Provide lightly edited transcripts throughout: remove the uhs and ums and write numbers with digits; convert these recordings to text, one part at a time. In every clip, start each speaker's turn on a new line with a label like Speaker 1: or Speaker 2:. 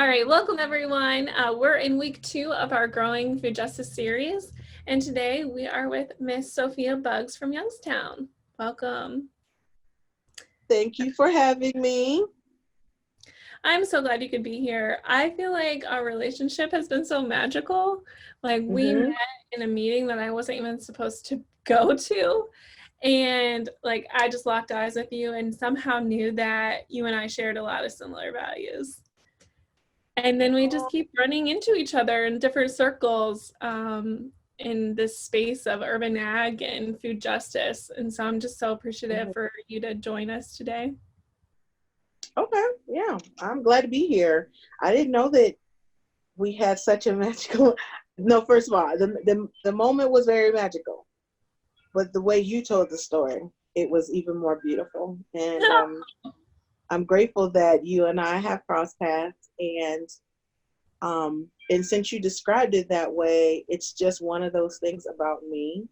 Speaker 1: All right, welcome everyone. We're in week 2 of our Growing Food Justice series, and today we are with Miss Sophia Buggs from Youngstown. Welcome.
Speaker 2: Thank you for having me.
Speaker 1: I'm so glad you could be here. I feel like our relationship has been so magical. Like we met in a meeting that I wasn't even supposed to go to. And like I just locked eyes with you and somehow knew that you and I shared a lot of similar values. And then we just keep running into each other in different circles in this space of urban ag and food justice. And so I'm just so appreciative for you to join us today.
Speaker 2: Okay, yeah, I'm glad to be here. I didn't know that we had such a magical. No, first of all, the moment was very magical, but the way you told the story, it was even more beautiful. And I'm grateful that you and I have crossed paths, and since you described it that way, it's just one of those things about me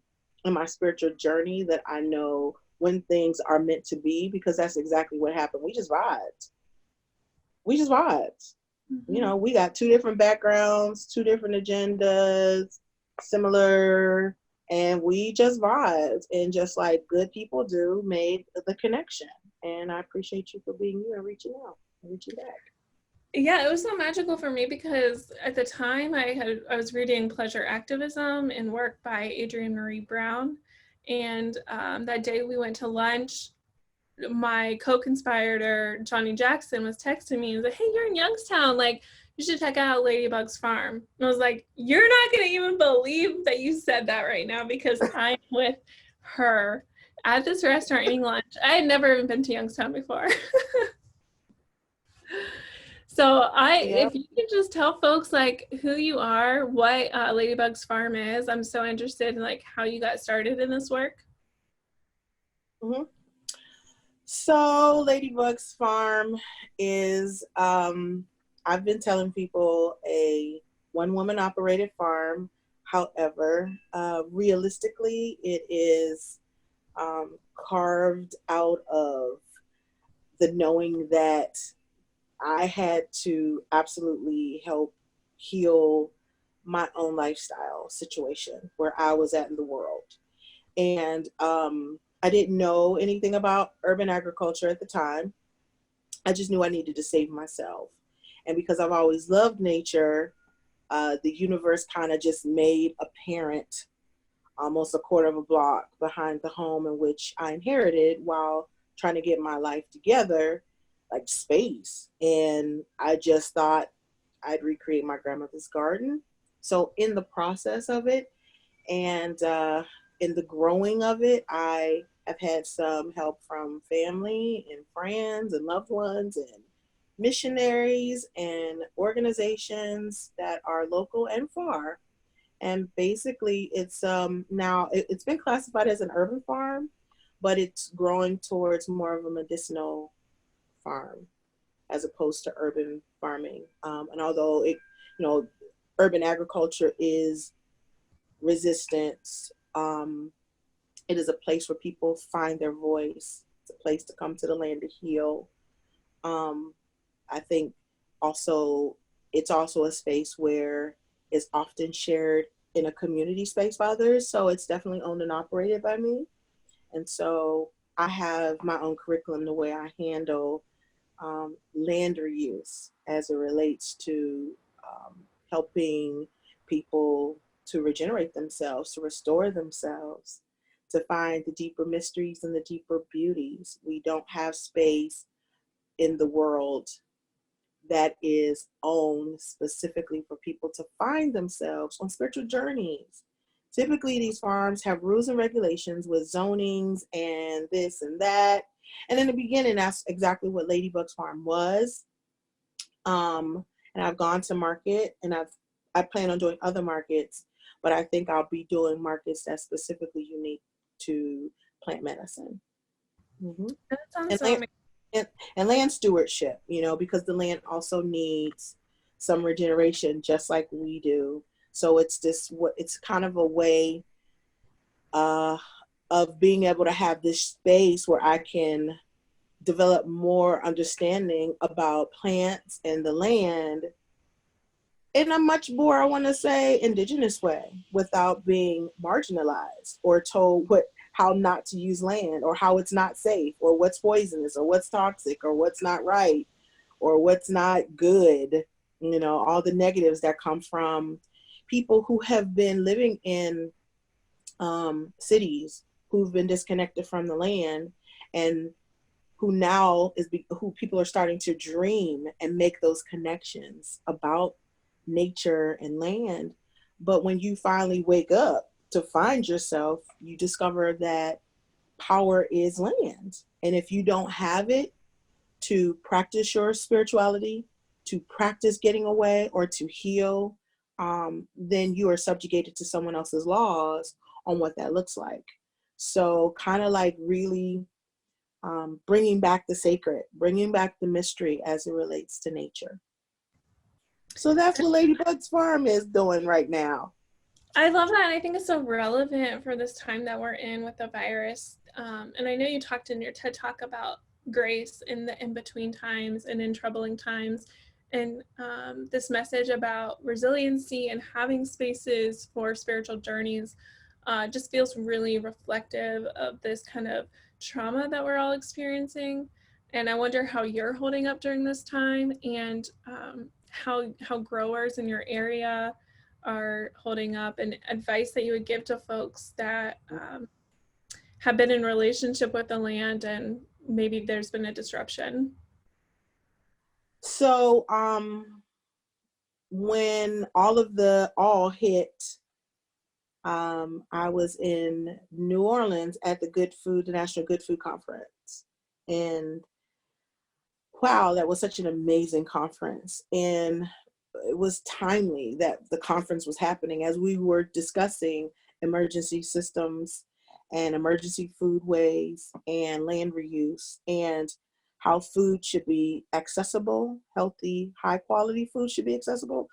Speaker 2: and my spiritual journey that I know when things are meant to be, because that's exactly what happened. We just vibed.
Speaker 1: Mm-hmm.
Speaker 2: You know, we got two different backgrounds, two different agendas, similar, and we just vibed, and just like good people do, made the connection. And I appreciate you for being you and reaching out and reaching back.
Speaker 1: Yeah, it was so magical for me because at the time I was reading Pleasure Activism and work by Adrienne Marie Brown, and that day we went to lunch. My co-conspirator Johnny Jackson was texting me and was like, "Hey, you're in Youngstown, like you should check out Ladybug's farm." And I was like, "You're not gonna even believe that you said that right now, because I'm with her at this restaurant eating lunch." I had never even been to Youngstown before. So if you could just tell folks like who you are, what Ladybug's farm is. I'm so interested in like how you got started in this work.
Speaker 2: Mm-hmm. So Ladybug's farm is, I've been telling people, a one-woman operated farm. However, realistically, it is carved out of the knowing that I had to absolutely help heal my own lifestyle situation where I was at in the world. And I didn't know anything about urban agriculture at the time. I just knew I needed to save myself. And because I've always loved nature, the universe kind of just made apparent almost a quarter of a block behind the home in which I inherited while trying to get my life together, like space. And I just thought I'd recreate my grandmother's garden. So in the process of it, and in the growing of it, I have had some help from family and friends and loved ones and missionaries and organizations that are local and far. And basically, it's now it's been classified as an urban farm, but it's growing towards more of a medicinal farm as opposed to urban farming. And although urban agriculture is resistance, it is a place where people find their voice. It's a place to come to the land to heal. I think also it's also a space where it's often shared in a community space by others. So it's definitely owned and operated by me. And so I have my own curriculum, the way I handle land reuse as it relates to helping people to regenerate themselves, to restore themselves, to find the deeper mysteries and the deeper beauties. We don't have space in the world that is owned specifically for people to find themselves on spiritual journeys. Typically, these farms have rules and regulations with zonings and this and that. And in the beginning, that's exactly what Ladybug's Farm was. And I've gone to market, and I plan on doing other markets, but I think I'll be doing markets that's specifically unique to plant medicine. Mm-hmm.
Speaker 1: That sounds
Speaker 2: And
Speaker 1: so
Speaker 2: land,
Speaker 1: amazing.
Speaker 2: and land stewardship, because the land also needs some regeneration, just like we do. So it's kind of a way of being able to have this space where I can develop more understanding about plants and the land, in a much more, I want to say, indigenous way, without being marginalized or told how not to use land, or how it's not safe, or what's poisonous, or what's toxic, or what's not right, or what's not good. All the negatives that come from people who have been living in cities, who've been disconnected from the land, and who people are starting to dream and make those connections about nature and land. But when you finally wake up to find yourself, you discover that power is land. And if you don't have it to practice your spirituality, to practice getting away, or to heal, then you are subjugated to someone else's laws on what that looks like. So, kind of like really bringing back the sacred, bringing back the mystery as it relates to nature. So that's what Ladybug's Farm is doing right now.
Speaker 1: I love that. And I think it's so relevant for this time that we're in with the virus. And I know you talked in your TED Talk about grace in the in-between times and in troubling times. And this message about resiliency and having spaces for spiritual journeys just feels really reflective of this kind of trauma that we're all experiencing. And I wonder how you're holding up during this time, and how growers in your area are holding up, and advice that you would give to folks that have been in relationship with the land and maybe there's been a disruption.
Speaker 2: So when all hit, I was in New Orleans at the National Good Food Conference. And wow, that was such an amazing conference. And it was timely that the conference was happening as we were discussing emergency systems and emergency foodways and land reuse, and how food should be accessible, healthy, high quality food should be accessible.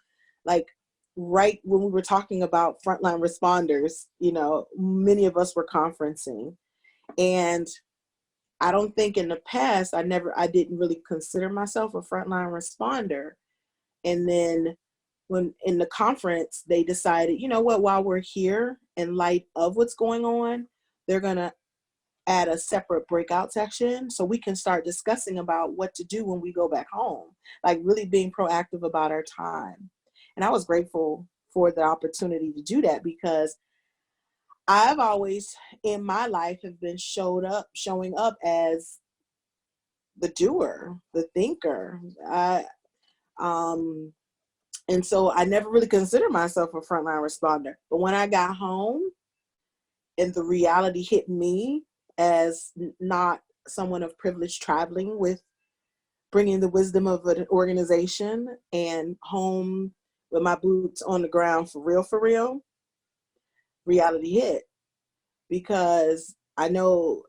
Speaker 2: Like right when we were talking about frontline responders, many of us were conferencing. And I don't think in the past, I didn't really consider myself a frontline responder. And then when in the conference, they decided, you know what, while we're here, in light of what's going on, they're going to add a separate breakout section so we can start discussing about what to do when we go back home, like really being proactive about our time. And I was grateful for the opportunity to do that, because I've always in my life have been showing up as the doer, the thinker. Um, and so I never really considered myself a frontline responder. But when I got home and the reality hit me as not someone of privilege, traveling with bringing the wisdom of an organization, and home with my boots on the ground for real, reality hit. Because I know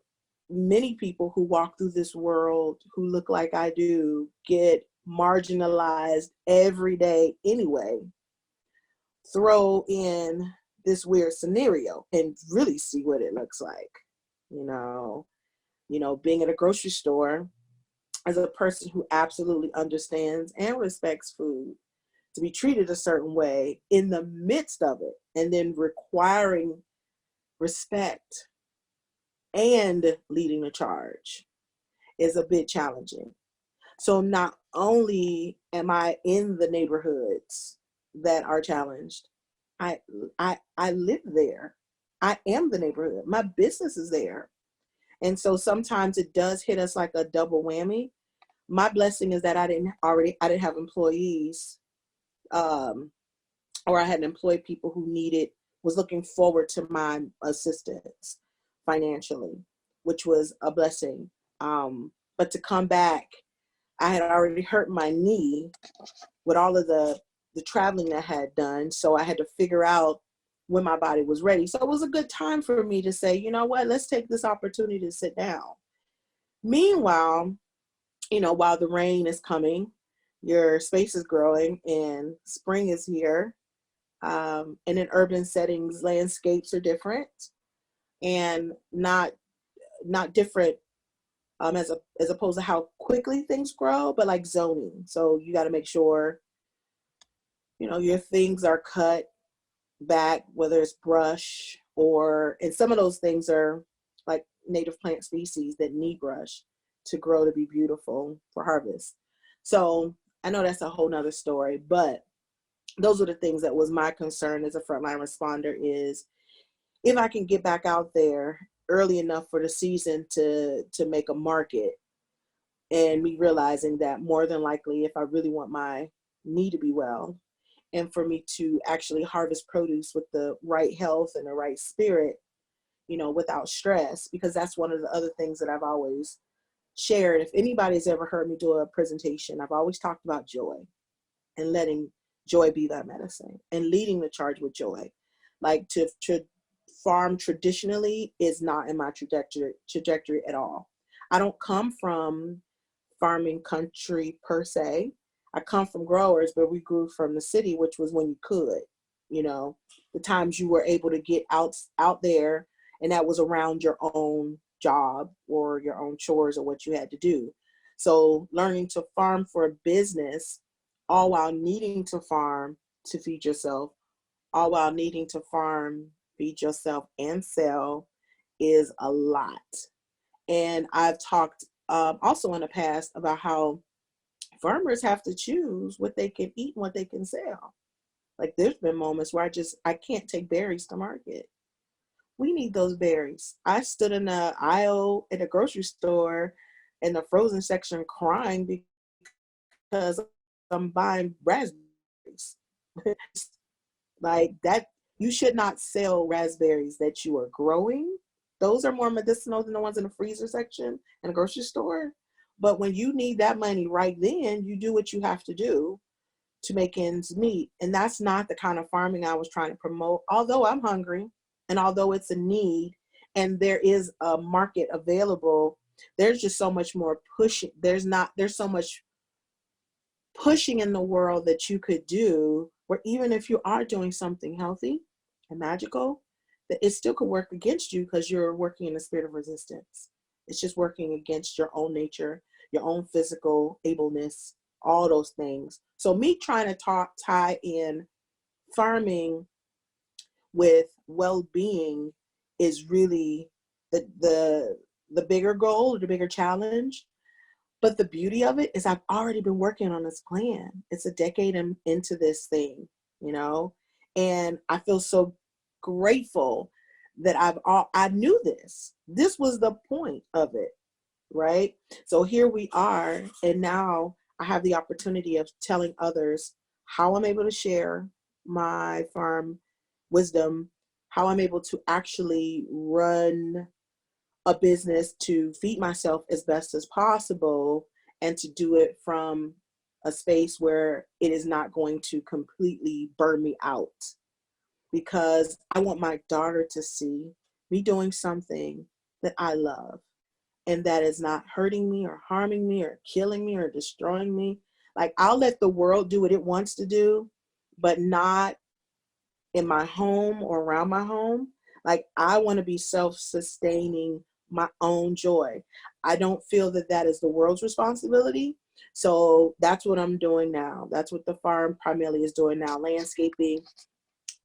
Speaker 2: many people who walk through this world who look like I do get marginalized every day anyway. Throw in this weird scenario and really see what it looks like. You know, being at a grocery store as a person who absolutely understands and respects food, to be treated a certain way in the midst of it, and then requiring respect and leading the charge is a bit challenging. So not only am I in the neighborhoods that are challenged, I I live there. I am the neighborhood. My business is there. And so sometimes it does hit us like a double whammy. My blessing is that I didn't have employees, or I hadn't employed people who was looking forward to my assistance financially, which was a blessing. But to come back, I had already hurt my knee with all of the traveling that I had done. So I had to figure out when my body was ready. So it was a good time for me to say, you know what, let's take this opportunity to sit down. Meanwhile, while the rain is coming, your space is growing and spring is here. And in urban settings, landscapes are different, and not different as opposed to how quickly things grow, but like zoning. So you got to make sure your things are cut back, whether it's brush and some of those things are like native plant species that need brush to grow to be beautiful for harvest. So I know that's a whole nother story, but those are the things that was my concern as a frontline responder is if I can get back out there early enough for the season to make a market, and me realizing that more than likely, if I really want my knee to be well, and for me to actually harvest produce with the right health and the right spirit, without stress, because that's one of the other things that I've always shared. If anybody's ever heard me do a presentation, I've always talked about joy and letting joy be that medicine and leading the charge with joy. Like to farm traditionally is not in my trajectory at all. I don't come from farming country per se. I come from growers, but we grew from the city, which was when you could, the times you were able to get out there, and that was around your own job or your own chores or what you had to do. So learning to farm for a business, all while needing to farm to feed yourself, all while needing to farm, feed yourself, and sell is a lot. And I've talked also in the past about how farmers have to choose what they can eat and what they can sell. Like there's been moments where I can't take berries to market. We need those berries. I stood in the aisle at a grocery store in the frozen section crying because I'm buying raspberries. Like that, you should not sell raspberries that you are growing. Those are more medicinal than the ones in the freezer section in a grocery store. But when you need that money right then, you do what you have to do to make ends meet. And that's not the kind of farming I was trying to promote. Although I'm hungry and although it's a need and there is a market available, there's just so much more pushing. There's so much pushing in the world that you could do where even if you are doing something healthy and magical, that it still could work against you because you're working in a spirit of resistance. It's just working against your own nature, your own physical ableness, all those things. So me trying to tie in farming with well-being is really the bigger goal, the bigger challenge. But the beauty of it is I've already been working on this plan. It's a decade into this thing, and I feel so grateful that I knew this. This was the point of it, right? So here we are, and now I have the opportunity of telling others how I'm able to share my farm wisdom, how I'm able to actually run a business to feed myself as best as possible and to do it from a space where it is not going to completely burn me out, because I want my daughter to see me doing something that I love and that is not hurting me or harming me or killing me or destroying me. Like I'll let the world do what it wants to do, but not in my home or around my home. Like I want to be self-sustaining my own joy. I don't feel that that is the world's responsibility. So that's what I'm doing now. That's what the farm primarily is doing now, landscaping,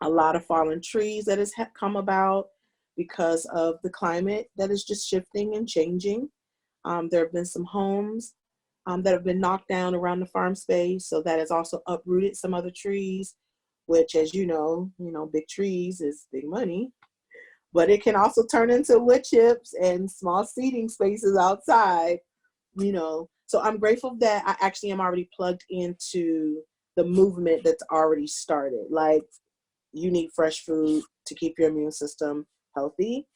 Speaker 2: a lot of fallen trees that has come about because of the climate that is just shifting and changing. There have been some homes that have been knocked down around the farm space. So that has also uprooted some other trees, which, as big trees is big money, but it can also turn into wood chips and small seating spaces outside. So I'm grateful that I actually am already plugged into the movement that's already started. Like, you need fresh food to keep your immune system healthy.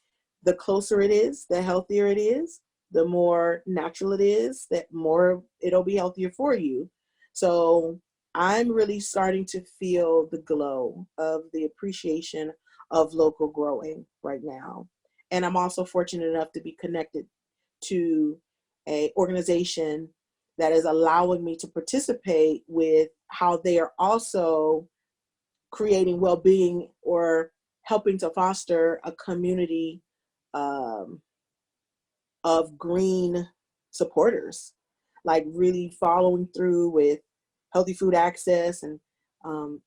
Speaker 2: The closer it is, the healthier it is. The more natural it is, that more it'll be healthier for you. So I'm really starting to feel the glow of the appreciation of local growing right now. And I'm also fortunate enough to be connected to a organization that is allowing me to participate with how they are also creating well-being or helping to foster a community um, of green supporters, like really following through with healthy food access and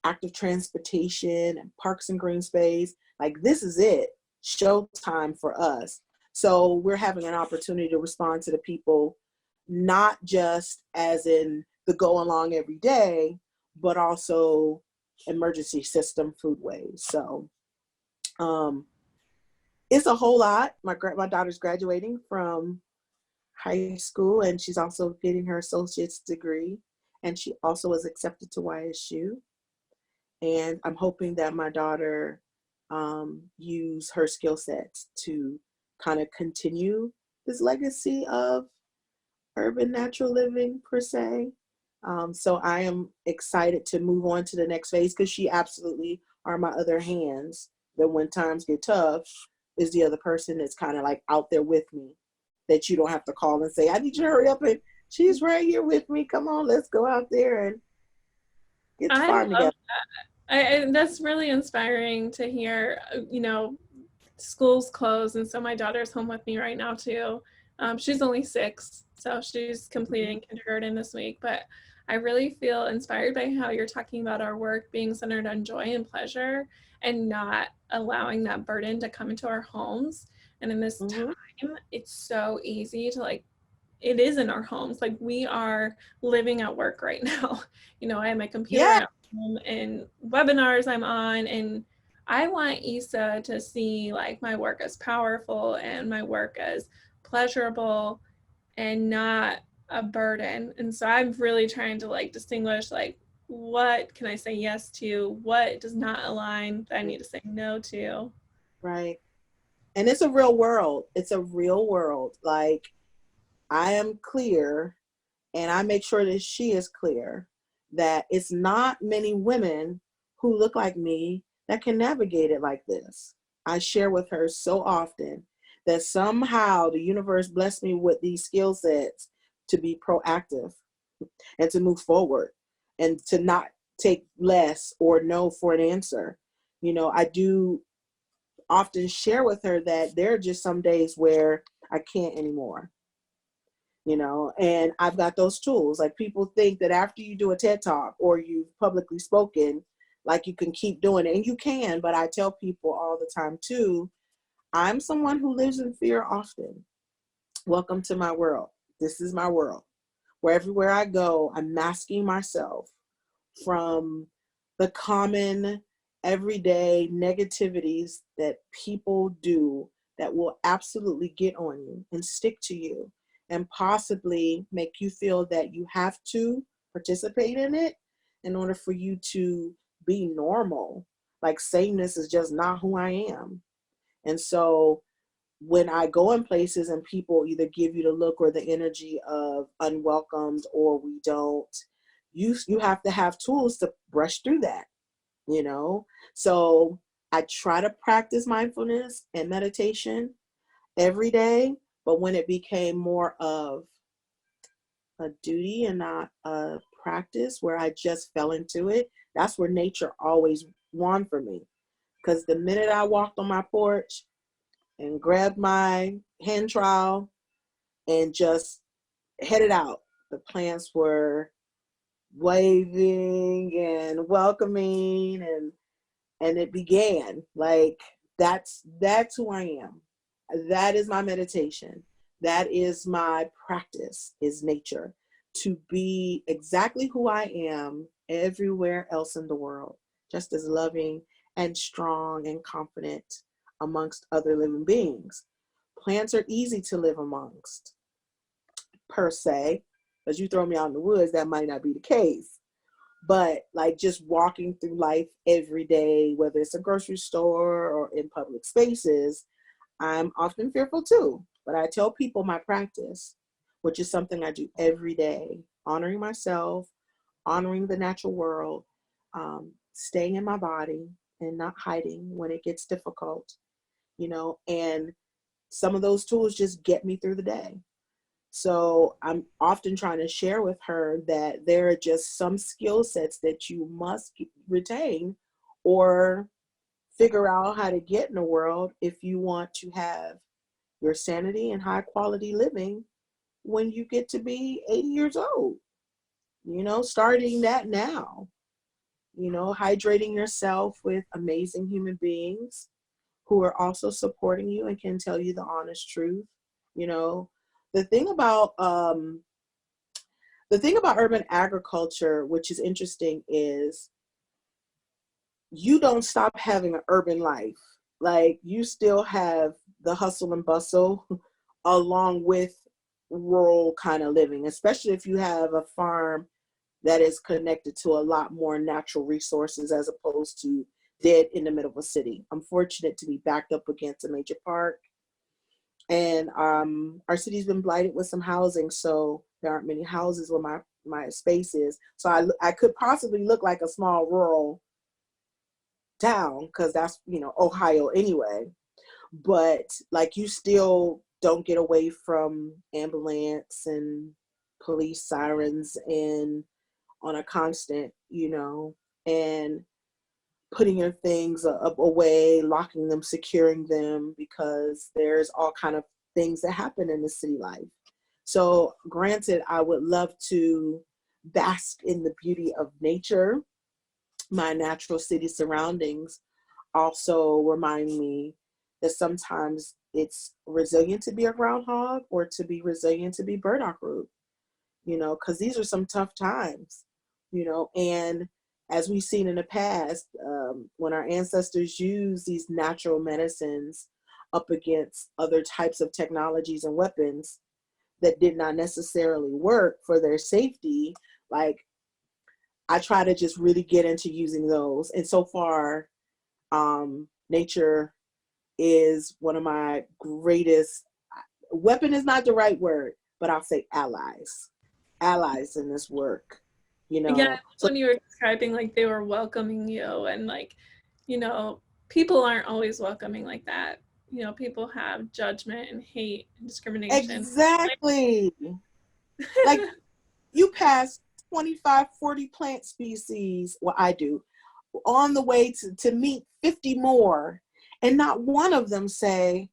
Speaker 2: active transportation and parks and green space. Like, this is it, showtime for us. So we're having an opportunity to respond to the people, not just as in the go along every day, but also emergency system foodways. So it's a whole lot. My daughter's graduating from high school, and she's also getting her associate's degree, and she also was accepted to YSU. And I'm hoping that my daughter use her skill sets to kind of continue this legacy of urban natural living per se. So I am excited to move on to the next phase, because she absolutely are my other hands, that when times get tough is the other person that's kind of like out there with me, that you don't have to call and say, I need you to hurry up, and she's right here with me. Come on, let's go out there and get the
Speaker 1: I
Speaker 2: farm
Speaker 1: love
Speaker 2: together.
Speaker 1: that's really inspiring to hear. School's closed, and so my daughter's home with me right now too. She's only 6, so she's completing kindergarten this week. But I really feel inspired by how you're talking about our work being centered on joy and pleasure, and not allowing that burden to come into our homes. And in this
Speaker 2: Mm-hmm.
Speaker 1: time, it's so easy to like it is in our homes. Like, we are living at work right now. I have my computer
Speaker 2: Yeah,
Speaker 1: at home and webinars I'm on, and I want Issa to see like my work as powerful and my work as pleasurable and not a burden. And so I'm really trying to like distinguish like what can I say yes to, what does not align that I need to say no to.
Speaker 2: right. And it's a real world. It's a real world. Like, I am clear, and I make sure that she is clear, that it's not many women who look like me that can navigate it like this. I share with her so often that somehow the universe blessed me with these skill sets to be proactive and to move forward, and to not take less or no for an answer. I do often share with her that there are just some days where I can't anymore, and I've got those tools. Like, people think that after you do a TED talk or you've publicly spoken, like, you can keep doing it, and you can. But I tell people all the time too, I'm someone who lives in fear often. Welcome to my world. This is my world, where everywhere I go, I'm masking myself from the common everyday negativities that people do, that will absolutely get on you and stick to you, and possibly make you feel that you have to participate in it in order for you to be normal. Like, sameness is just not who I am. And so when I go in places and people either give you the look or the energy of unwelcomed, or we don't, you have to have tools to brush through that, you know? So I try to practice mindfulness and meditation every day, but when it became more of a duty and not a practice, where I just fell into it, that's where nature always won for me. Because the minute I walked on my porch and grabbed my hand trowel and just headed out, the plants were waving and welcoming, and it began. Like, that's who I am. That is my meditation. That is my practice, is nature, to be exactly who I am everywhere else in the world, just as loving and strong and confident amongst other living beings. Plants are easy to live amongst, per se. As you throw me out in the woods, that might not be the case. But like, just walking through life every day, whether it's a grocery store or in public spaces, I'm often fearful too. But I tell people my practice, which is something I do every day, honoring myself, honoring the natural world, staying in my body and not hiding when it gets difficult, and some of those tools just get me through the day. So I'm often trying to share with her that there are just some skill sets that you must retain, or figure out how to get in the world, if you want to have your sanity and high quality living when you get to be 80 years old, starting that now. hydrating yourself with amazing human beings who are also supporting you and can tell you the honest truth. You know, the thing about urban agriculture, which is interesting, is you don't stop having an urban life. Like, you still have the hustle and bustle along with rural kind of living, especially if you have a farm that is connected to a lot more natural resources as opposed to dead in the middle of a city. I'm fortunate to be backed up against a major park, and our city's been blighted with some housing, so there aren't many houses where my space is. So I could possibly look like a small rural town because that's Ohio anyway. But like, you still don't get away from ambulance and police sirens and on a constant, and putting your things up away, locking them, securing them, because there's all kind of things that happen in the city life. So granted, I would love to bask in the beauty of nature. My natural city surroundings also remind me that sometimes it's resilient to be a groundhog, or to be resilient to be burdock root, because these are some tough times, and as we've seen in the past, when our ancestors used these natural medicines up against other types of technologies and weapons that did not necessarily work for their safety, like, I try to just really get into using those. And so far, nature is one of my greatest, weapon is not the right word, but I'll say allies in this work,
Speaker 1: Yeah,
Speaker 2: So
Speaker 1: when you were describing like they were welcoming you, and like, you know, people aren't always welcoming like that. People have judgment and hate and discrimination.
Speaker 2: exactly. Like, you pass 25, 40 plant species, well, I do, on the way to meet 50 more, and not one of them say,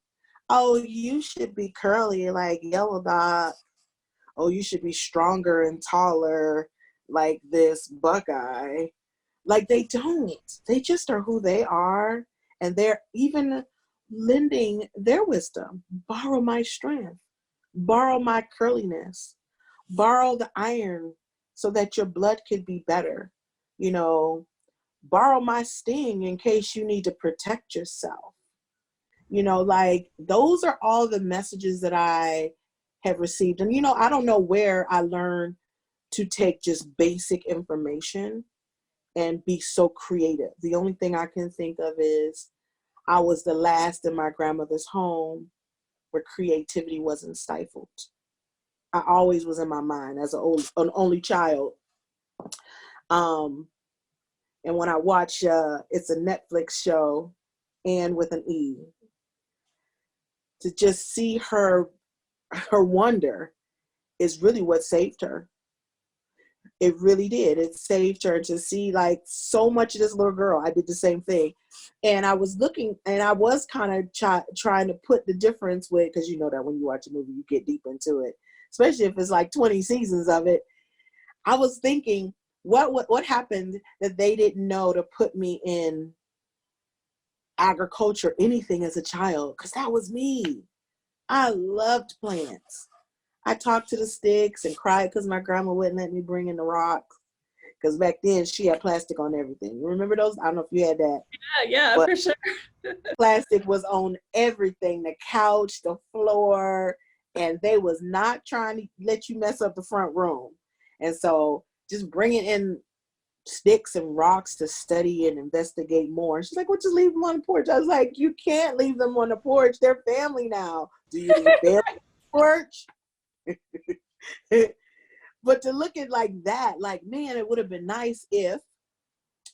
Speaker 2: oh, you should be curly like Yellow Dot. Oh, you should be stronger and taller like this Buckeye. Like, they don't. They just are who they are. And they're even lending their wisdom. Borrow my strength, borrow my curliness, borrow the iron so that your blood could be better. You know, borrow my sting in case you need to protect yourself. Like, those are all the messages that I have received. And, I don't know where I learned to take just basic information and be so creative. The only thing I can think of is I was the last in my grandmother's home where creativity wasn't stifled. I always was in my mind as an only child. Um, and when I watch, it's a Netflix show, and with an E, to just see her wonder is really what saved her. It really did. It saved her to see like so much of this little girl. I did the same thing. And I was looking, and I was kind of trying to put the difference with, because you know that when you watch a movie, you get deep into it, especially if it's like 20 seasons of it. I was thinking, what happened that they didn't know to put me in agriculture, anything as a child? Because that was me. I loved plants. I talked to the sticks and cried because my grandma wouldn't let me bring in the rocks. Because back then she had plastic on everything. You remember those? I don't know if you had that.
Speaker 1: Yeah,
Speaker 2: But
Speaker 1: for sure.
Speaker 2: plastic was on everything, the couch, the floor, and they was not trying to let you mess up the front room. And so just bringing in sticks and rocks to study and investigate more. She's like, well, just leave them on the porch. I was like, you can't leave them on the porch. They're family now. Do you leave family on the porch? But to look at like that, like, man, it would have been nice if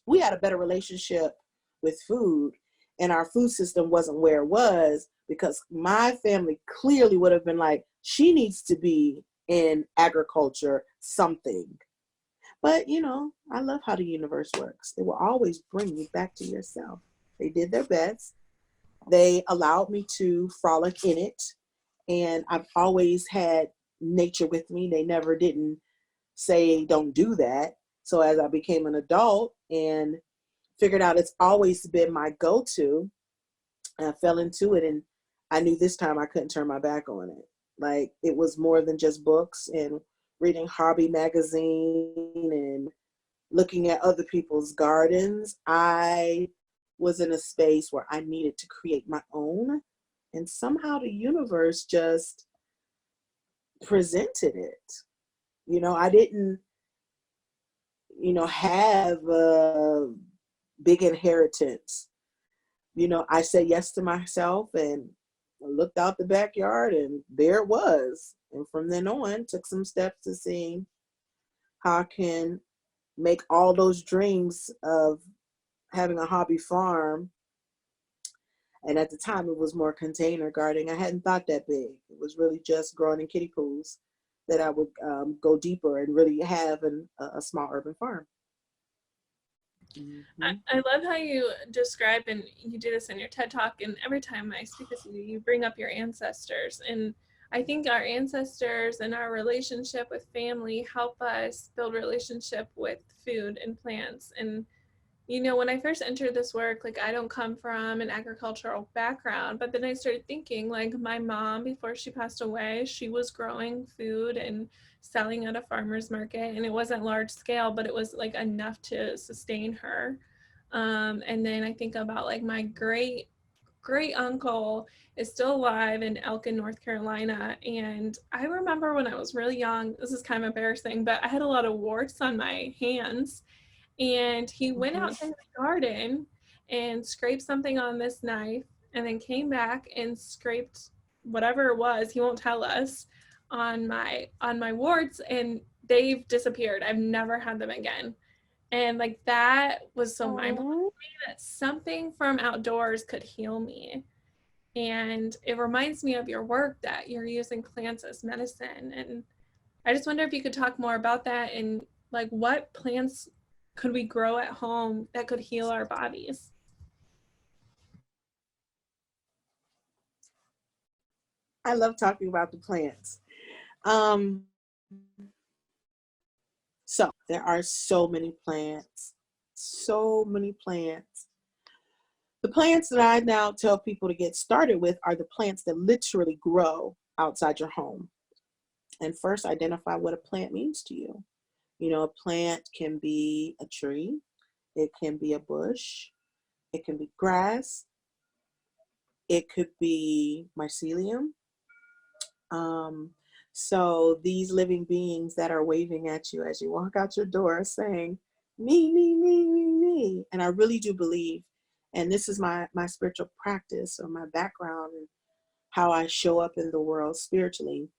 Speaker 2: we had a better relationship with food and our food system wasn't where it was, because my family clearly would have been like, she needs to be in agriculture, something. But, I love how the universe works. They will always bring you back to yourself. They did their best. They allowed me to frolic in it. And I've always had nature with me. They never didn't say don't do that. So as I became an adult and figured out it's always been my go-to. And I fell into it, and I knew this time I couldn't turn my back on it. Like, it was more than just books and reading hobby magazine and looking at other people's gardens. I was in a space where I needed to create my own, and somehow the universe just presented it. I didn't, have a big inheritance. I said yes to myself and looked out the backyard, and there it was. And from then on, took some steps to see how I can make all those dreams of having a hobby farm. And at the time, it was more container gardening. I hadn't thought that big. It was really just growing in kiddie pools that I would go deeper and really have a small urban farm.
Speaker 1: I love how you describe, and you do this in your TED Talk, and every time I speak with you, you bring up your ancestors. And I think our ancestors and our relationship with family help us build relationship with food and plants. And when I first entered this work, like, I don't come from an agricultural background, but then I started thinking, like, my mom, before she passed away, she was growing food and selling at a farmer's market, and it wasn't large scale, but it was like enough to sustain her. And then I think about, like, my great uncle is still alive in Elkin, North Carolina. And I remember when I was really young, this is kind of embarrassing, but I had a lot of warts on my hands. And he went out to his garden and scraped something on this knife, and then came back and scraped whatever it was, he won't tell us, on my warts, and they've disappeared. I've never had them again. And, like, that was so mind-blowing that something from outdoors could heal me. And it reminds me of your work, that you're using plants as medicine. And I just wonder if you could talk more about that, and, like, what plants could we grow at home that could heal our bodies?
Speaker 2: I love talking about the plants. Um, so there are so many plants, so many plants. The plants that I now tell people to get started with are the plants that literally grow outside your home. And first, identify what a plant means to you. A plant can be a tree, it can be a bush, it can be grass, it could be mycelium. Um, so these living beings that are waving at you as you walk out your door saying, me, me, me, me, me. And I really do believe, and this is my spiritual practice or my background and how I show up in the world spiritually,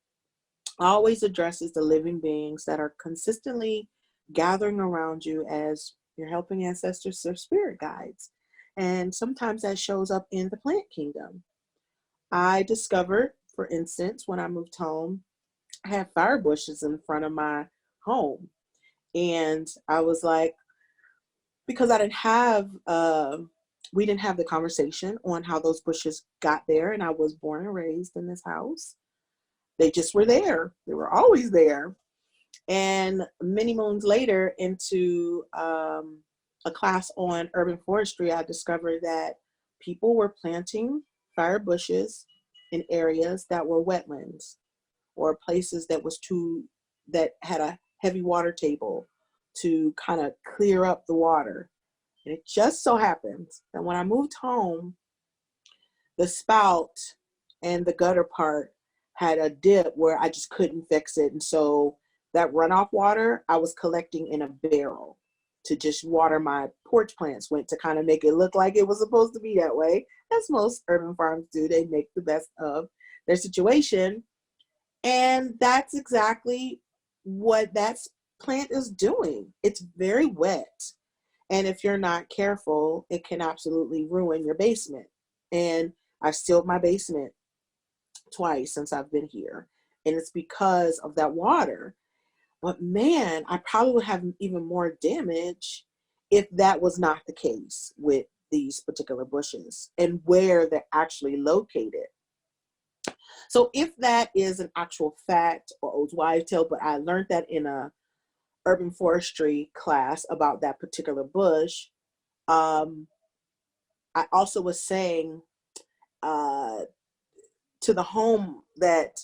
Speaker 2: always addresses the living beings that are consistently gathering around you as your helping ancestors or spirit guides. And sometimes that shows up in the plant kingdom. I discovered, for instance, when I moved home, I had fire bushes in front of my home. And I was like, because we didn't have the conversation on how those bushes got there. And I was born and raised in this house. They just were there. They were always there. And many moons later, into a class on urban forestry, I discovered that people were planting fire bushes in areas that were wetlands or places that had a heavy water table to kind of clear up the water. And it just so happens that when I moved home, the spout and the gutter part had a dip where I just couldn't fix it. And so that runoff water I was collecting in a barrel to just water my porch plants went to kind of make it look like it was supposed to be that way, as most urban farms do. They make the best of their situation. And that's exactly what that plant is doing. It's very wet. And if you're not careful, it can absolutely ruin your basement. And I've sealed my basement twice since I've been here. And it's because of that water. But man, I probably would have even more damage if that was not the case with these particular bushes and where they're actually located. So if that is an actual fact or old wives' tale, but I learned that in a urban forestry class about that particular bush, um, I also was saying uh, to the home that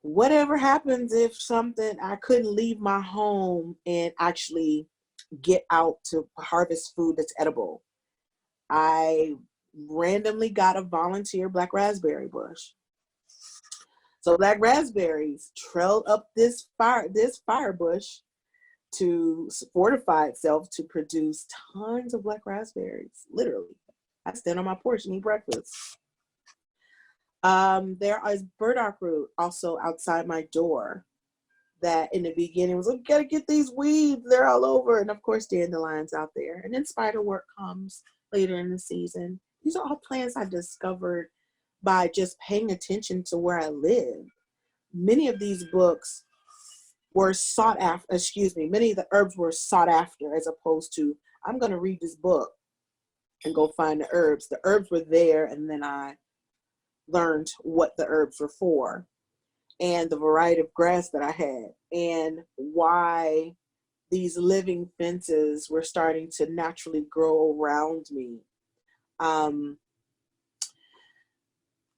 Speaker 2: whatever happens if something, I couldn't leave my home and actually get out to harvest food that's edible. I randomly got a volunteer black raspberry bush. So black raspberries trailed up this fire bush to fortify itself to produce tons of black raspberries. Literally, I stand on my porch and eat breakfast. There is burdock root also outside my door. That in the beginning was like, gotta get these weeds, they're all over, and of course dandelions out there. And then spiderwort comes later in the season. These are all plants I discovered by just paying attention to where I live. Many of these books were sought after, many of the herbs were sought after, as opposed to, I'm going to read this book and go find the herbs. The herbs were there, and then I learned what the herbs were for and the variety of grass that I had and why these living fences were starting to naturally grow around me. Um,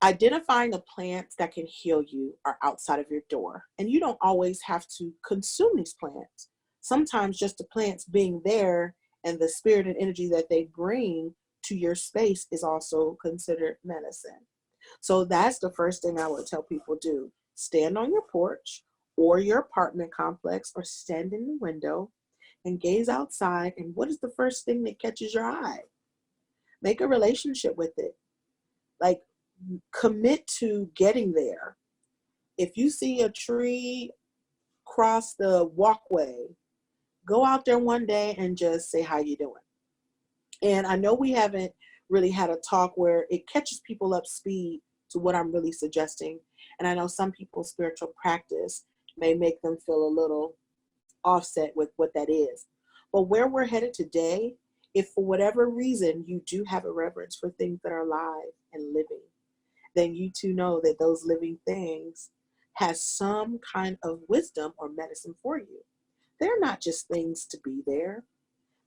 Speaker 2: Identifying the plants that can heal you are outside of your door. And you don't always have to consume these plants. Sometimes just the plants being there and the spirit and energy that they bring to your space is also considered medicine. So that's the first thing I would tell people do. Stand on your porch or your apartment complex or stand in the window and gaze outside. And what is the first thing that catches your eye? Make a relationship with it. Like, commit to getting there. If you see a tree cross the walkway, go out there one day and just say, how you doing? And I know we haven't really had a talk where it catches people up speed to what I'm really suggesting. And I know some people's spiritual practice may make them feel a little offset with what that is. But where we're headed today, if for whatever reason you do have a reverence for things that are alive and living, then you too know that those living things has some kind of wisdom or medicine for you. They're not just things to be there.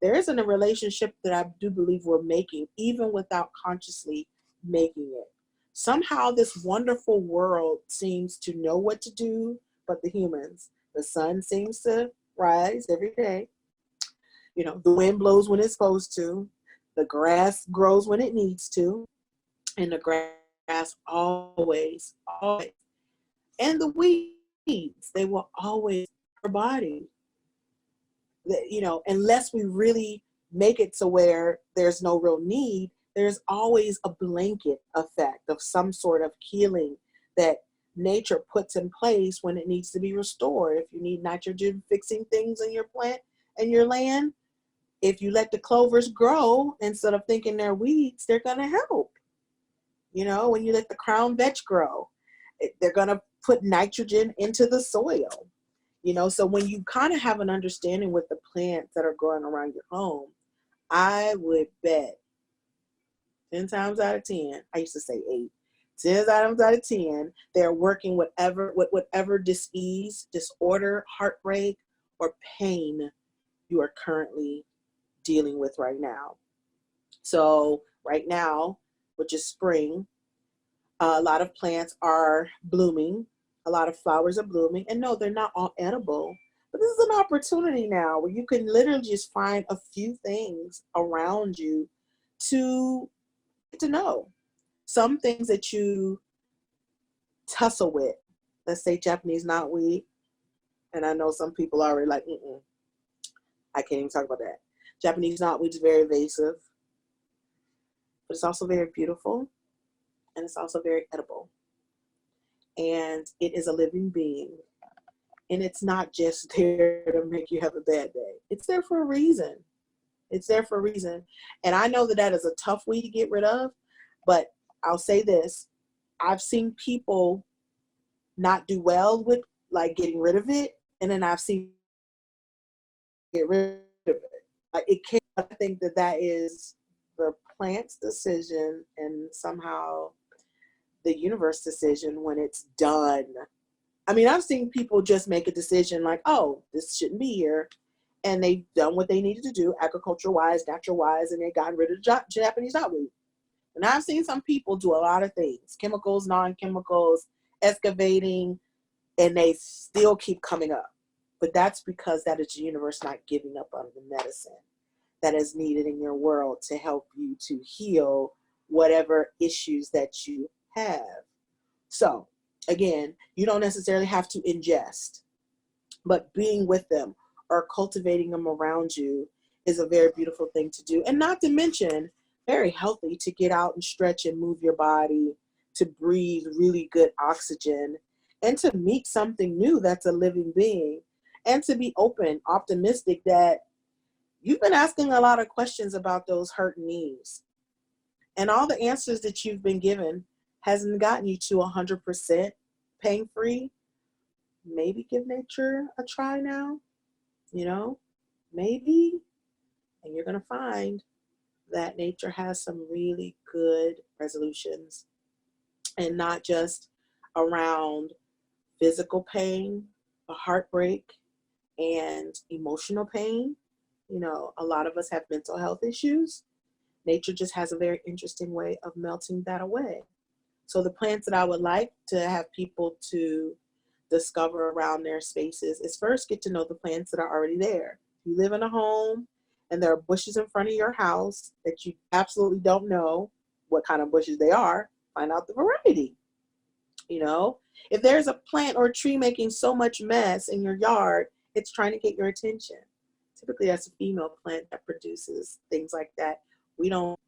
Speaker 2: There isn't a relationship that I do believe we're making, even without consciously making it. Somehow this wonderful world seems to know what to do, but the humans. The sun seems to rise every day. You know, the wind blows when it's supposed to. The grass grows when it needs to. And the grass always, and the weeds, they will always our body. You know, unless we really make it to where there's no real need, there's always a blanket effect of some sort of healing that nature puts in place when it needs to be restored. If you need nitrogen fixing things in your plant and your land, if you let the clovers grow instead of thinking they're weeds, they're going to help. You know, when you let the crown vetch grow, they're going to put nitrogen into the soil. You know, so when you kind of have an understanding with the plants that are growing around your home, I would bet 10 times out of 10, I used to say 8, 10 times out of 10, they're working with whatever disease, disorder, heartbreak, or pain you are currently dealing with right now. So right now, which is spring, a lot of plants are blooming. A lot of flowers are blooming. And no, they're not all edible. But this is an opportunity now where you can literally just find a few things around you to get to know. Some things that you tussle with. Let's say Japanese knotweed. And I know some people are already like, I can't even talk about that. Japanese knotweed is very invasive. But it's also very beautiful. And it's also very edible. And it is a living being. And it's not just there to make you have a bad day. It's there for a reason. It's there for a reason. And I know that that is a tough weed to get rid of, but I'll say this. I've seen people not do well with like getting rid of it. And then I've seen get rid of it. Like it can't, I think that that is the plant's decision and somehow the universe decision when it's done. I mean, I've seen people just make a decision like, oh, this shouldn't be here. And they've done what they needed to do, agriculture wise, natural wise, and they got rid of the Japanese knotweed. And I've seen some people do a lot of things, chemicals, non-chemicals, excavating, and they still keep coming up. But that's because that is the universe not giving up on the medicine that is needed in your world to help you to heal whatever issues that you have. So, again, you don't necessarily have to ingest, but being with them or cultivating them around you is a very beautiful thing to do. And not to mention, very healthy to get out and stretch and move your body, to breathe really good oxygen, and to meet something new that's a living being, and to be open, optimistic that you've been asking a lot of questions about those hurt knees. And all the answers that you've been given hasn't gotten you to 100% pain-free. Maybe give nature a try now, you know, maybe. And you're going to find that nature has some really good resolutions, and not just around physical pain, a heartbreak, and emotional pain. You know, a lot of us have mental health issues. Nature just has a very interesting way of melting that away. So the plants that I would like to have people to discover around their spaces is first get to know the plants that are already there. If you live in a home and there are bushes in front of your house that you absolutely don't know what kind of bushes they are, find out the variety. You know, if there's a plant or a tree making so much mess in your yard, it's trying to get your attention. Typically, that's a female plant that produces things like that. We don't,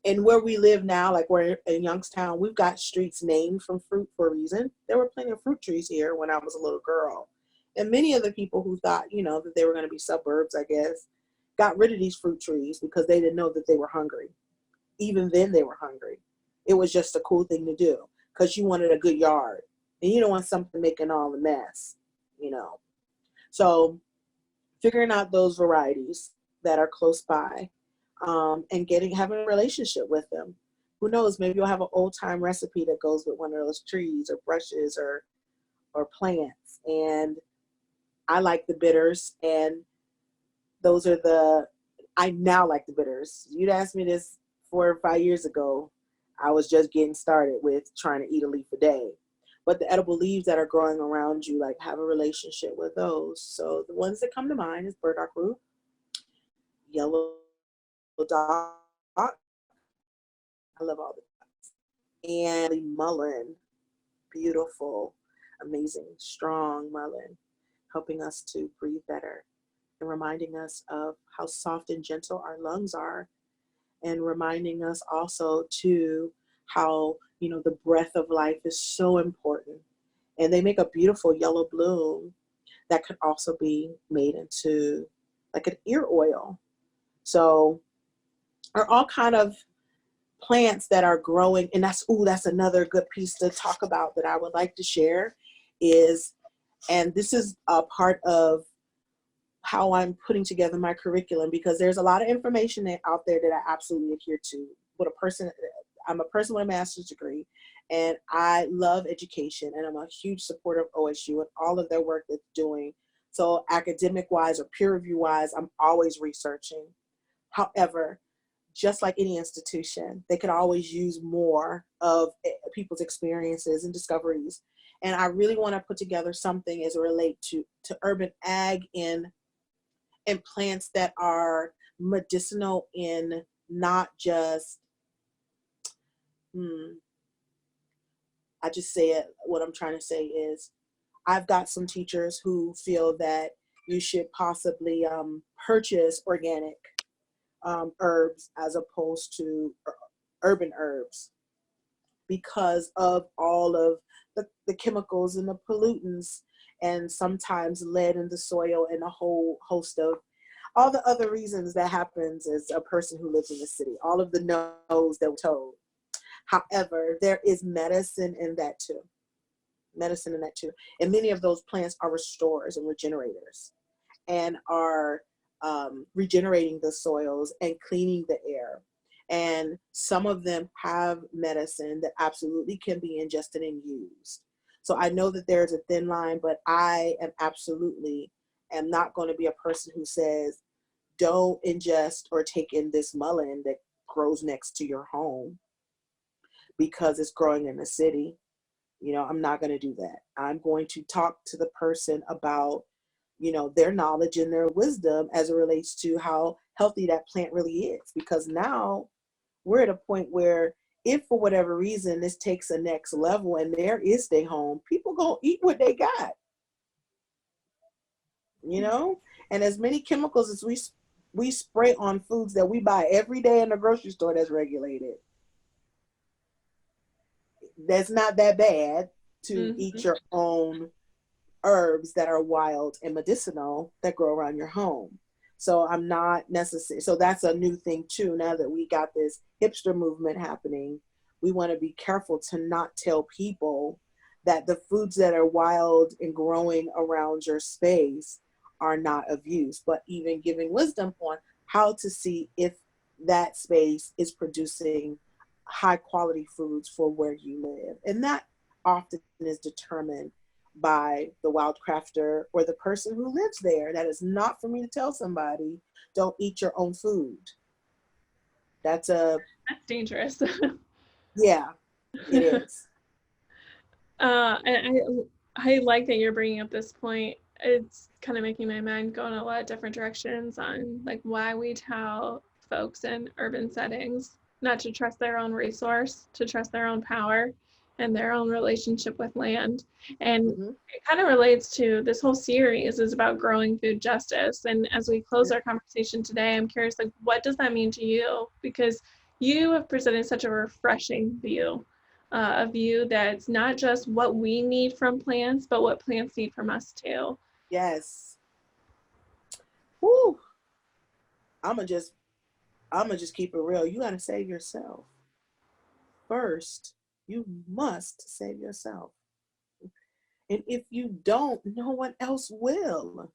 Speaker 2: and where we live now, like we're in Youngstown, we've got streets named from fruit for a reason. There were plenty of fruit trees here when I was a little girl. And many of the people who thought, you know, that they were going to be suburbs, I guess, got rid of these fruit trees because they didn't know that they were hungry. Even then, they were hungry. It was just a cool thing to do because you wanted a good yard and you don't want something making all the mess, you know. So figuring out those varieties that are close by, and having a relationship with them. Who knows? Maybe you'll have an old time recipe that goes with one of those trees or brushes or plants. And I like the bitters, and those are I now like the bitters. You'd asked me this 4 or 5 years ago. I was just getting started with trying to eat a leaf a day. But the edible leaves that are growing around you, like, have a relationship with those. So the ones that come to mind is burdock root, yellow dot. I love all the dots. And mullein, beautiful, amazing, strong mullein, helping us to breathe better and reminding us of how soft and gentle our lungs are, and reminding us also to how, you know, the breath of life is so important. And they make a beautiful yellow bloom that could also be made into like an ear oil. So are all kind of plants that are growing. And that's another good piece to talk about that I would like to share is, and this is a part of how I'm putting together my curriculum, because there's a lot of information out there that I absolutely adhere to. I'm a person with a master's degree, and I love education, and I'm a huge supporter of OSU and all of their work that's doing. So academic wise or peer review wise, I'm always researching. However, just like any institution, they could always use more of people's experiences and discoveries. And I really want to put together something as it relates to urban ag and plants that are medicinal in not just, I just say it, what I'm trying to say is, I've got some teachers who feel that you should possibly purchase organic herbs as opposed to urban herbs because of all of the chemicals and the pollutants, and sometimes lead in the soil, and a whole host of all the other reasons that happens as a person who lives in the city, all of the no's that we're told. However, there is medicine in that too. Medicine in that too. And many of those plants are restorers and regenerators, and are regenerating the soils and cleaning the air. And some of them have medicine that absolutely can be ingested and used. So I know that there's a thin line, but I am absolutely am not going to be a person who says, don't ingest or take in this mullein that grows next to your home because it's growing in the city. I'm not going to do that. I'm going to talk to the person about, their knowledge and their wisdom as it relates to how healthy that plant really is. Because now we're at a point where if for whatever reason this takes a next level and there is stay home, people gonna eat what they got, and as many chemicals as we spray on foods that we buy every day in the grocery store that's regulated, that's not that bad to
Speaker 1: Mm-hmm.
Speaker 2: eat your own herbs that are wild and medicinal that grow around your home. So I'm not necessary. So that's a new thing too. Now that we got this hipster movement happening, we want to be careful to not tell people that the foods that are wild and growing around your space are not of use, but even giving wisdom on how to see if that space is producing high quality foods for where you live. And that often is determined by the wild crafter or the person who lives there. That is not for me to tell somebody, don't eat your own food. That's a,
Speaker 1: That's dangerous.
Speaker 2: yeah, it is.
Speaker 1: And I like that you're bringing up this point. It's kind of making my mind go in a lot of different directions on like why we tell folks in urban settings not to trust their own resource, to trust their own power and their own relationship with land. And
Speaker 2: Mm-hmm.
Speaker 1: it kind of relates to this whole series is about growing food justice. And as we close our conversation today, I'm curious, like, what does that mean to you? Because you have presented such a refreshing view, a view that's not just what we need from plants, but what plants need from us too.
Speaker 2: Yes. Woo. I'm gonna just keep it real. You gotta save yourself first. You must save yourself. And if you don't, no one else will.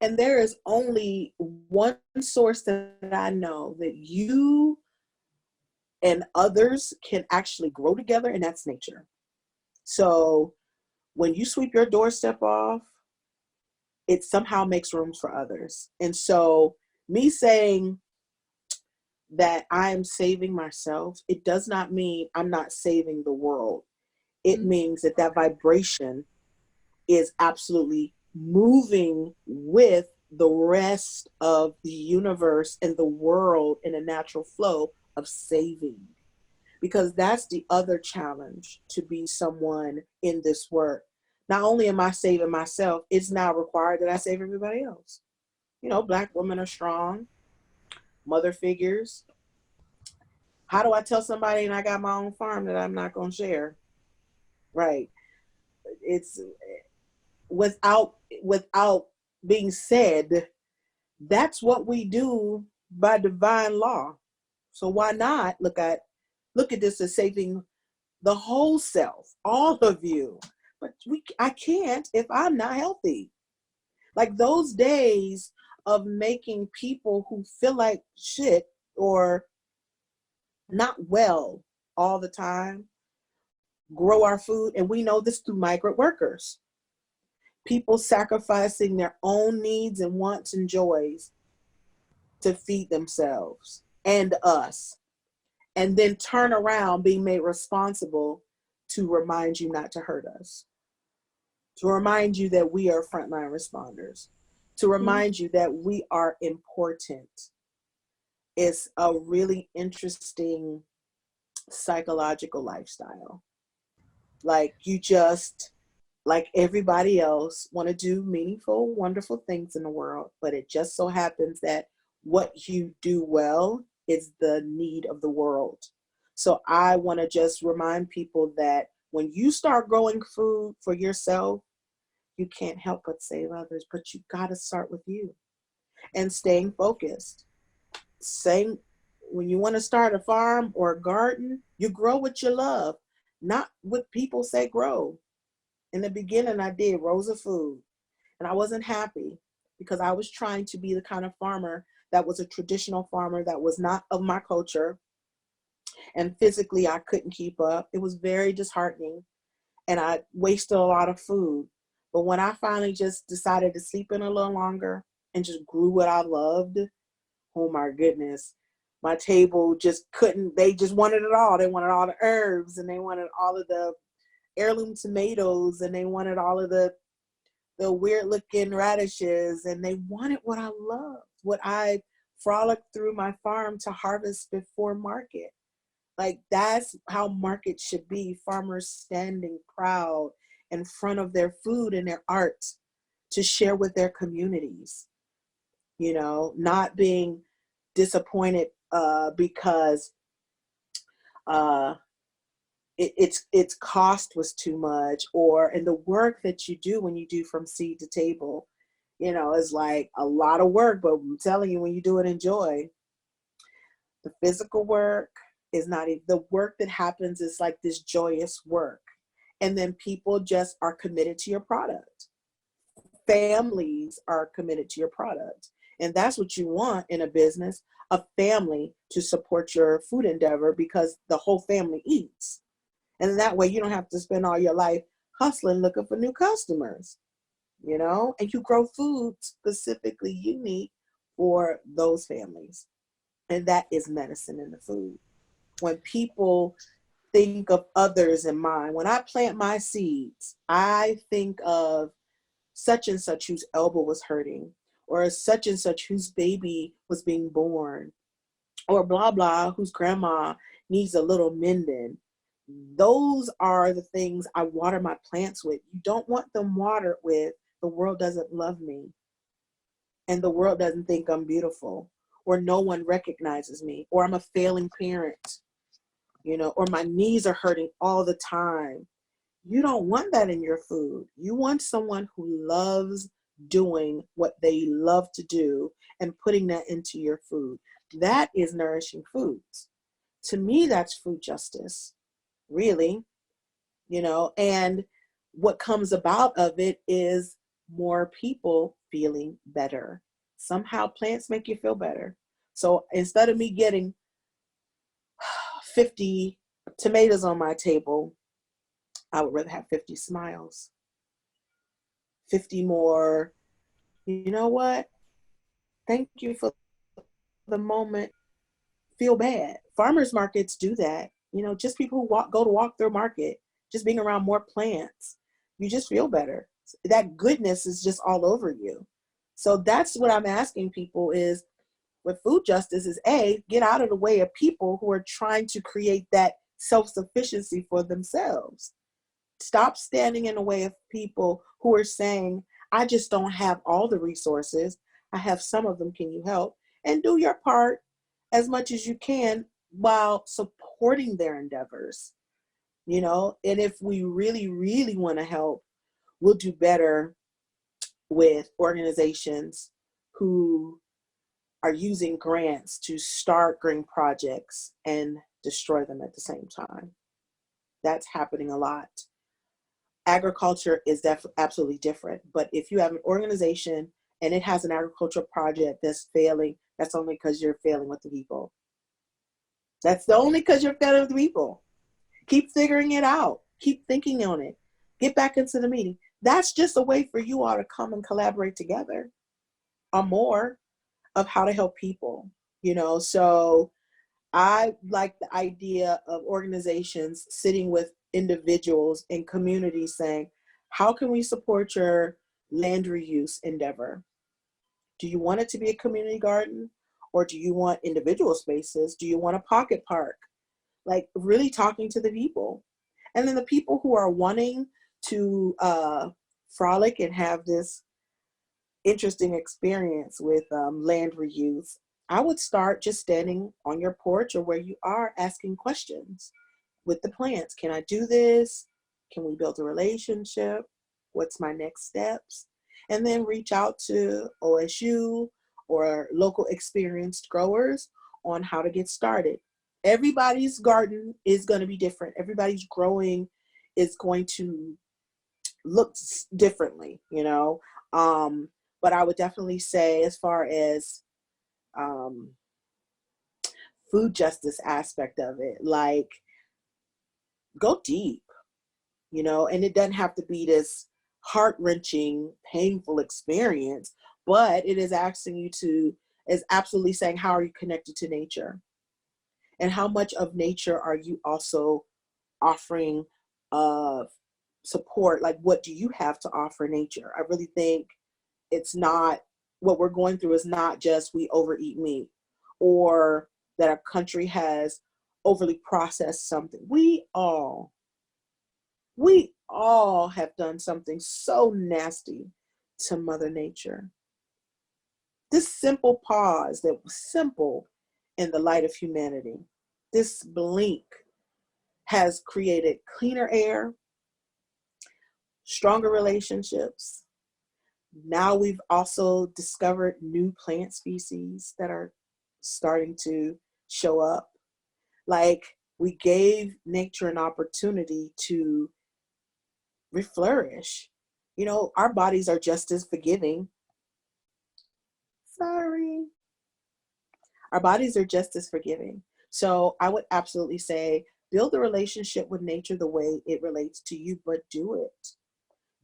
Speaker 2: And there is only one source that I know that you and others can actually grow together, and that's nature. So when you sweep your doorstep off, it somehow makes room for others. And so me saying that I'm saving myself, it does not mean I'm not saving the world. It
Speaker 1: Mm-hmm.
Speaker 2: means that that vibration is absolutely moving with the rest of the universe and the world in a natural flow of saving. Because that's the other challenge to be someone in this work. Not only am I saving myself, it's now required that I save everybody else. Black women are strong, mother figures. How do I tell somebody and I got my own farm that I'm not going to share? Right. It's without being said, that's what we do by divine law. So why not look at this as saving the whole self, all of you. But I can't if I'm not healthy. Like those days of making people who feel like shit or not well all the time grow our food. And we know this through migrant workers, people sacrificing their own needs and wants and joys to feed themselves and us, and then turn around being made responsible to remind you not to hurt us, to remind you that we are frontline responders, to remind you that we are important. It's a really interesting psychological lifestyle. Like you just, like everybody else, want to do meaningful, wonderful things in the world, but it just so happens that what you do well is the need of the world. So I want to just remind people that when you start growing food for yourself, you can't help but save others, but you got to start with you and staying focused. Saying when you want to start a farm or a garden, you grow what you love, not what people say grow. In the beginning, I did rows of food, and I wasn't happy because I was trying to be the kind of farmer that was a traditional farmer that was not of my culture, and physically I couldn't keep up. It was very disheartening. and I wasted a lot of food. But when I finally just decided to sleep in a little longer and just grew what I loved, oh my goodness, my table just couldn't, they just wanted it all. They wanted all the herbs, and they wanted all of the heirloom tomatoes, and they wanted all of the weird looking radishes, and they wanted what I loved, what I frolicked through my farm to harvest before market. Like, that's how markets should be. Farmers standing proud in front of their food and their art to share with their communities, not being disappointed because uh, its cost was too much, or and the work that you do when you do from seed to table, is like a lot of work. But I'm telling you, when you do it in joy, the physical work is not even the work that happens, is like this joyous work. And then people just are committed to your product. Families are committed to your product. And that's what you want in a business, a family to support your food endeavor, because the whole family eats. And that way you don't have to spend all your life hustling, looking for new customers, and you grow food specifically unique for those families. And that is medicine in the food. When people think of others in mind, when I plant my seeds, I think of such and such whose elbow was hurting, or such and such whose baby was being born, or blah, blah, whose grandma needs a little mending. Those are the things I water my plants with. You don't want them watered with, the world doesn't love me, and the world doesn't think I'm beautiful, or no one recognizes me, or I'm a failing parent, or my knees are hurting all the time. You don't want that in your food. You want someone who loves doing what they love to do and putting that into your food. That is nourishing foods. To me, that's food justice, really, and what comes about of it is more people feeling better. Somehow plants make you feel better. So instead of me getting 50 tomatoes on my table, I would rather have 50 smiles, 50 more, you know what? Thank you for the moment. Feel bad. Farmers markets do that. Just people who walk through market, just being around more plants, you just feel better. That goodness is just all over you. So that's what I'm asking people is, with food justice, is get out of the way of people who are trying to create that self-sufficiency for themselves. Stop standing in the way of people who are saying, I just don't have all the resources. I have some of them. Can you help? And do your part as much as you can while supporting their endeavors. And if we really, really want to help, we'll do better with organizations who are using grants to start green projects and destroy them at the same time. That's happening a lot. Agriculture is absolutely different. But if you have an organization and it has an agricultural project that's failing, that's only because you're failing with the people. That's the only because you're failing with the people. Keep figuring it out. Keep thinking on it. Get back into the meeting. That's just a way for you all to come and collaborate together on more of how to help people. So I like the idea of organizations sitting with individuals and communities saying, how can we support your land reuse endeavor? Do you want it to be a community garden, or do you want individual spaces? Do you want a pocket park? Like, really talking to the people. And then the people who are wanting to frolic and have this interesting experience with land reuse, I would start just standing on your porch or where you are, asking questions with the plants. Can I do this? Can we build a relationship? What's my next steps? And then reach out to OSU or local experienced growers on how to get started. Everybody's garden is going to be different. Everybody's growing is going to look differently, but I would definitely say, as far as um, food justice aspect of it, like, go deep. you know, and it doesn't have to be this heart-wrenching, painful experience, but it is asking you to, is absolutely saying, how are you connected to nature? And how much of nature are you also offering support? Like, what do you have to offer nature? I really think it's not, what we're going through is not just we overeat meat, or that our country has overly processed something. We all have done something so nasty to Mother Nature. This simple pause that was simple in the light of humanity, this blink has created cleaner air, stronger relationships. Now we've also discovered new plant species that are starting to show up. Like, we gave nature an opportunity to reflourish. You know, our bodies are just as forgiving. Sorry. Our bodies are just as forgiving. So I would absolutely say build a relationship with nature the way it relates to you, but do it.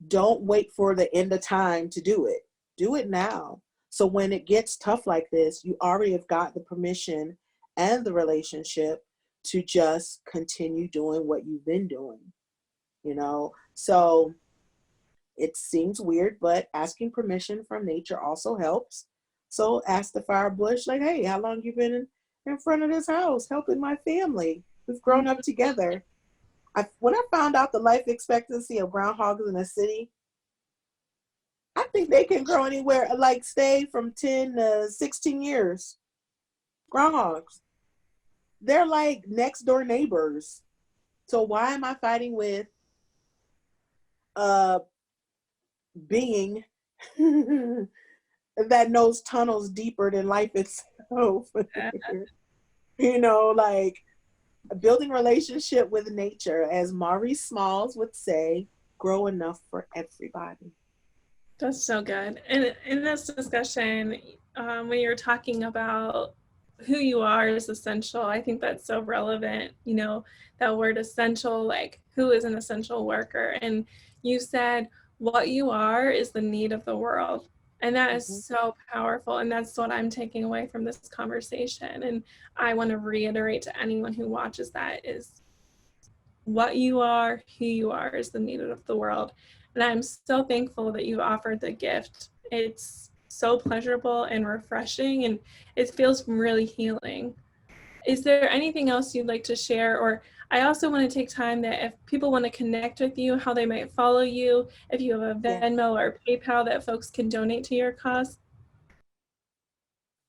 Speaker 2: Don't wait for the end of time to do it. Do it now. So when it gets tough like this, you already have got the permission and the relationship to just continue doing what you've been doing, you know? So it seems weird, but asking permission from nature also helps. So ask the fire bush, like, hey, how long you been in front of this house helping my family? We've grown up together. When I found out the life expectancy of groundhogs in the city, I think they can grow anywhere, like stay from 10 to 16 years. Groundhogs. They're like next door neighbors. So why am I fighting with a being that knows tunnels deeper than life itself? You know, like, building relationship with nature, as Maurice Smalls would say, grow enough for everybody.
Speaker 1: That's so good. And in this discussion, when you're talking about who you are is essential, I think that's so relevant. You know, that word essential, like who is an essential worker? And you said what you are is the need of the world. And that is
Speaker 2: Mm-hmm.
Speaker 1: so powerful. And that's what I'm taking away from this conversation. And I want to reiterate to anyone who watches that is what you are, who you are is the need of the world. And I'm so thankful that you offered the gift. It's so pleasurable and refreshing, and it feels really healing. Is there anything else you'd like to share? Or I also want to take time that if people want to connect with you, how they might follow you, if you have a
Speaker 2: Yeah.
Speaker 1: Venmo or PayPal that folks can donate to your cause.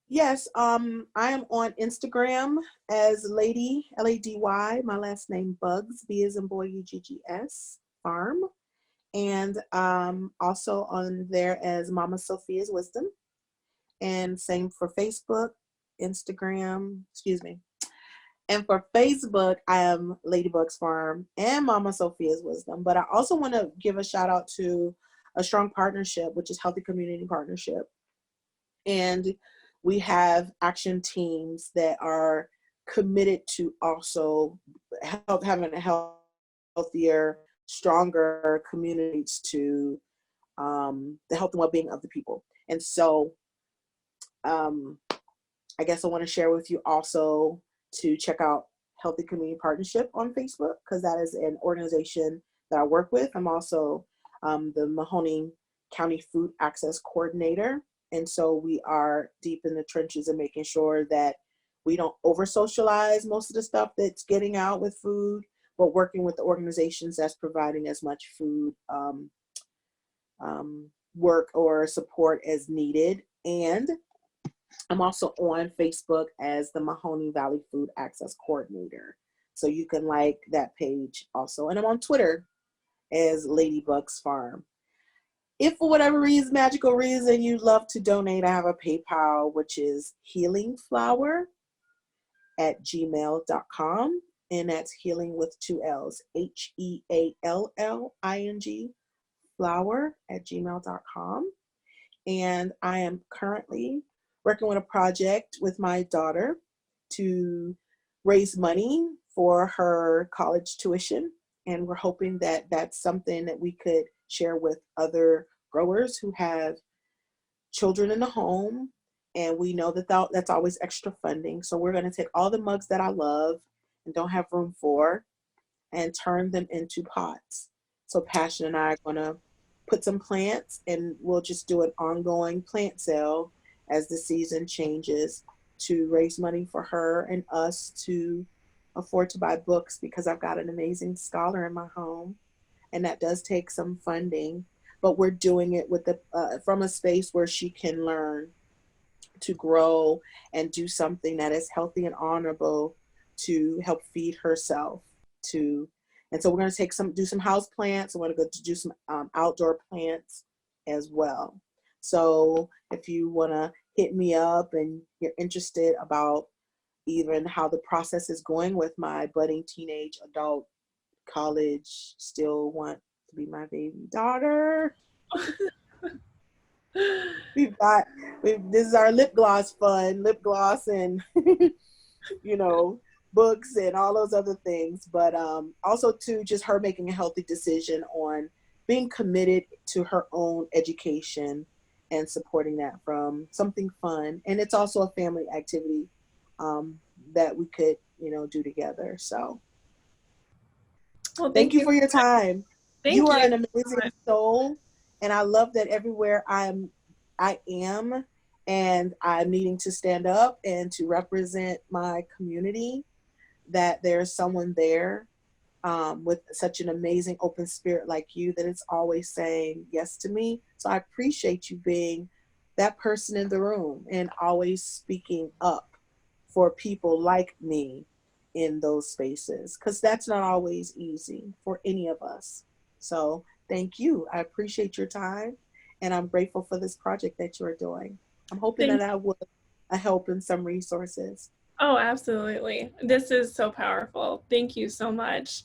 Speaker 2: Yes, I am on Instagram as Lady Lady, my last name Buggs, B as in boy, UGGS Farm, and also on there as Mama Sophia's Wisdom, and same for Facebook, Instagram, excuse me. And for Facebook, I am Ladybugs Farm and Mama Sophia's Wisdom. But I also want to give a shout out to a strong partnership, which is Healthy Community Partnership. And we have action teams that are committed to also having a healthier, stronger communities to the health and well-being of the people. And so I guess I want to share with you also to check out Healthy Community Partnership on Facebook, because that is an organization that I work with. I'm also the Mahoney County Food Access Coordinator. And so we are deep in the trenches and making sure that we don't over socialize most of the stuff that's getting out with food, but working with the organizations that's providing as much food work or support as needed. And I'm also on Facebook as the Mahoney Valley Food Access Coordinator. So you can like that page also. And I'm on Twitter as Ladybugs Farm. If for whatever reason, magical reason, you'd love to donate, I have a PayPal, which is healingflower@gmail.com. And that's healing with 2 L's, HEALLING, flower@gmail.com. And I am currently working with a project with my daughter to raise money for her college tuition. And we're hoping that that's something that we could share with other growers who have children in the home. And we know that that's always extra funding. So we're going to take all the mugs that I love and don't have room for and turn them into pots. So Passion and I are going to put some plants, and we'll just do an ongoing plant sale as the season changes to raise money for her and us to afford to buy books, because I've got an amazing scholar in my home, and that does take some funding. But we're doing it with the from a space where she can learn to grow and do something that is healthy and honorable to help feed herself to. And so we're going to do some house plants. We're going to go to do some outdoor plants as well. So if you want to hit me up and you're interested about even how the process is going with my budding teenage adult college still want to be my baby daughter, we've got this is our lip gloss fun, lip gloss and you know, books and all those other things. But also too, just her making a healthy decision on being committed to her own education and supporting that from something fun. And it's also a family activity um, that we could, do together. So
Speaker 1: Well,
Speaker 2: thank
Speaker 1: thank
Speaker 2: you
Speaker 1: you.
Speaker 2: for your time. You
Speaker 1: Thank
Speaker 2: are
Speaker 1: you
Speaker 2: an
Speaker 1: so
Speaker 2: amazing
Speaker 1: much.
Speaker 2: soul, and I love that everywhere I am, and I'm needing to stand up and to represent my community, that there's someone there with such an amazing open spirit like you that is always saying yes to me. So I appreciate you being that person in the room and always speaking up for people like me in those spaces, because that's not always easy for any of us. So thank you. I appreciate your time, and I'm grateful for this project that you're doing. I'm hoping that
Speaker 1: Thank
Speaker 2: I will help in some resources.
Speaker 1: Oh, absolutely. This is so powerful. Thank you so much.